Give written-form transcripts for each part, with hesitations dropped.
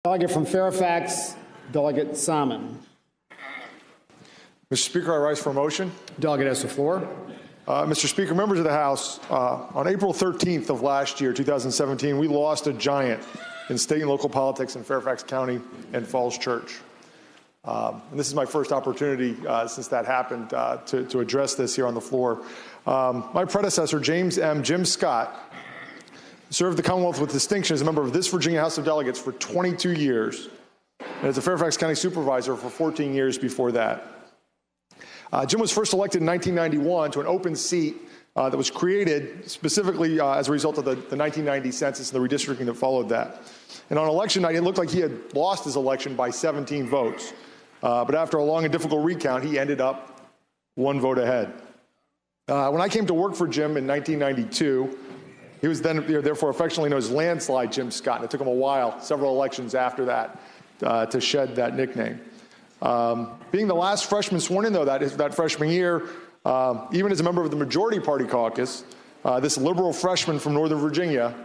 Delegate from Fairfax, Delegate Simon. Mr. Speaker, I rise for a motion. Delegate has the floor. Mr. Speaker, members of the House, on April 13th of last year, 2017, we lost a giant in state and local politics in Fairfax County and Falls Church. And this is my first opportunity since that happened to address this here on the floor. My predecessor, Jim Scott, served the Commonwealth with distinction as a member of this Virginia House of Delegates for 22 years, and as a Fairfax County Supervisor for 14 years before that. Jim was first elected in 1991 to an open seat that was created specifically as a result of the 1990 census and the redistricting that followed that. And on election night, it looked like he had lost his election by 17 votes. But after a long and difficult recount, he ended up one vote ahead. When I came to work for Jim in 1992, he was then therefore affectionately known as Landslide Jim Scott, and it took him a while, several elections after that, to shed that nickname. Being the last freshman sworn in, though, that freshman year, even as a member of the Majority Party caucus, this liberal freshman from Northern Virginia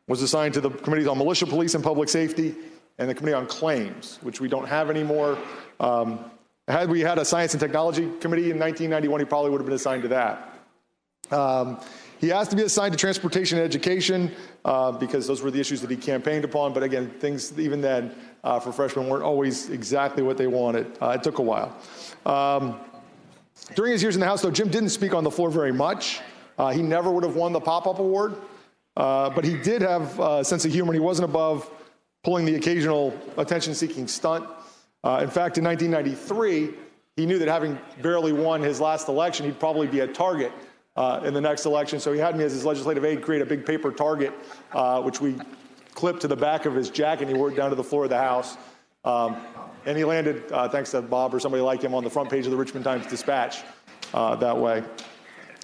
was assigned to the Committees on Militia, Police, and Public Safety and the Committee on Claims, which we don't have anymore. Had we had a Science and Technology Committee in 1991, he probably would have been assigned to that. He asked to be assigned to Transportation and Education because those were the issues that he campaigned upon. But again, things even then for freshmen weren't always exactly what they wanted. It took a while. During his years in the House, though, Jim didn't speak on the floor very much. He never would have won the pop-up award, but he did have a sense of humor, and he wasn't above pulling the occasional attention-seeking stunt. In fact, in 1993, he knew that having barely won his last election, he'd probably be a target in the next election. So he had me as his legislative aide create a big paper target, which we clipped to the back of his jacket, and he wore it down to the floor of the House. And he landed, thanks to Bob or somebody like him, on the front page of the Richmond Times-Dispatch that way.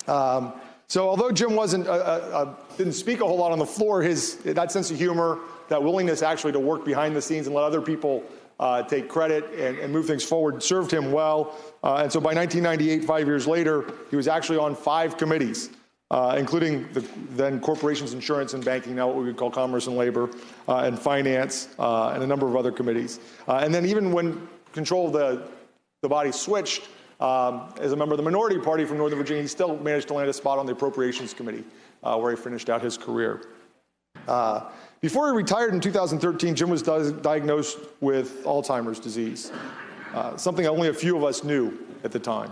So although Jim didn't speak a whole lot on the floor, that sense of humor, that willingness actually to work behind the scenes and let other people take credit and move things forward served him well. And so by 1998, 5 years later, he was actually on 5 committees, including the then Corporations, Insurance, and Banking, now what we would call Commerce and Labor, and Finance, and a number of other committees. And then even when control of the body switched, as a member of the Minority Party from Northern Virginia, he still managed to land a spot on the Appropriations Committee, where he finished out his career. Before he retired in 2013, Jim was diagnosed with Alzheimer's disease, something only a few of us knew at the time.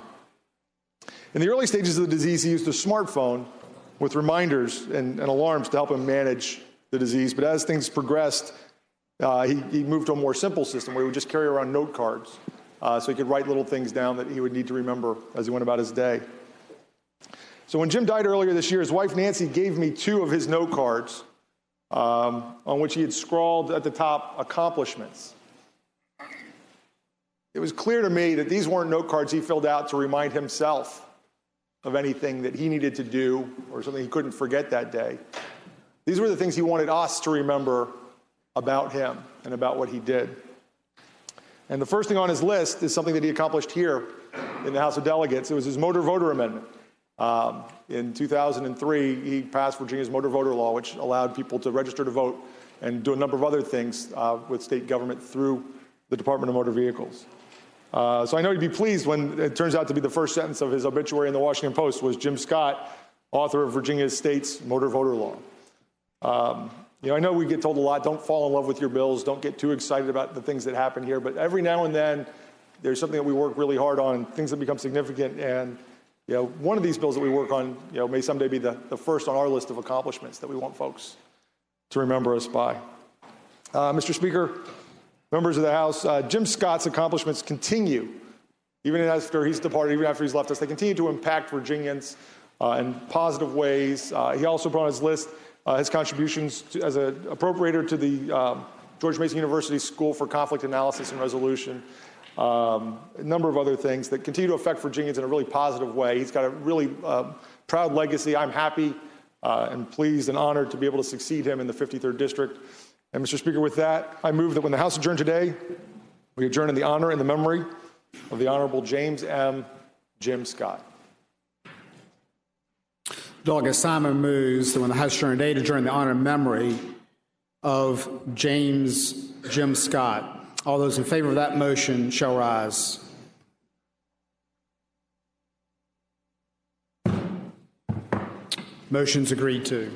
In the early stages of the disease, he used a smartphone with reminders and alarms to help him manage the disease. But as things progressed, he moved to a more simple system where he would just carry around note cards so he could write little things down that he would need to remember as he went about his day. So when Jim died earlier this year, his wife Nancy gave me 2 of his note cards on which he had scrawled at the top, accomplishments. It was clear to me that these weren't note cards he filled out to remind himself of anything that he needed to do or something he couldn't forget that day. These were the things he wanted us to remember about him and about what he did. And the first thing on his list is something that he accomplished here in the House of Delegates. It was his motor voter amendment. In 2003, he passed Virginia's motor voter law, which allowed people to register to vote and do a number of other things with state government through the Department of Motor Vehicles. So I know he'd be pleased when it turns out to be the first sentence of his obituary in the Washington Post was Jim Scott, author of Virginia state's motor voter law. I know we get told a lot, don't fall in love with your bills, don't get too excited about the things that happen here, but every now and then there's something that we work really hard on, things that become significant, and one of these bills that we work on may someday be the first on our list of accomplishments that we want folks to remember us by. Mr. Speaker, members of the House, Jim Scott's accomplishments continue, even after he's departed, even after he's left us. They continue to impact Virginians in positive ways. He also put on his list his contributions as an appropriator to the George Mason University School for Conflict Analysis and Resolution, a number of other things that continue to affect Virginians in a really positive way. He's got a really proud legacy. I'm happy and pleased and honored to be able to succeed him in the 53rd District. And Mr. Speaker, with that, I move that when the House adjourn today, we adjourn in the honor and the memory of the Honorable James M. Jim Scott. Delegate Simon moves that when the House adjourn today to adjourn in the honor and memory of James Jim Scott. All those in favor of that motion shall rise. Motion's agreed to.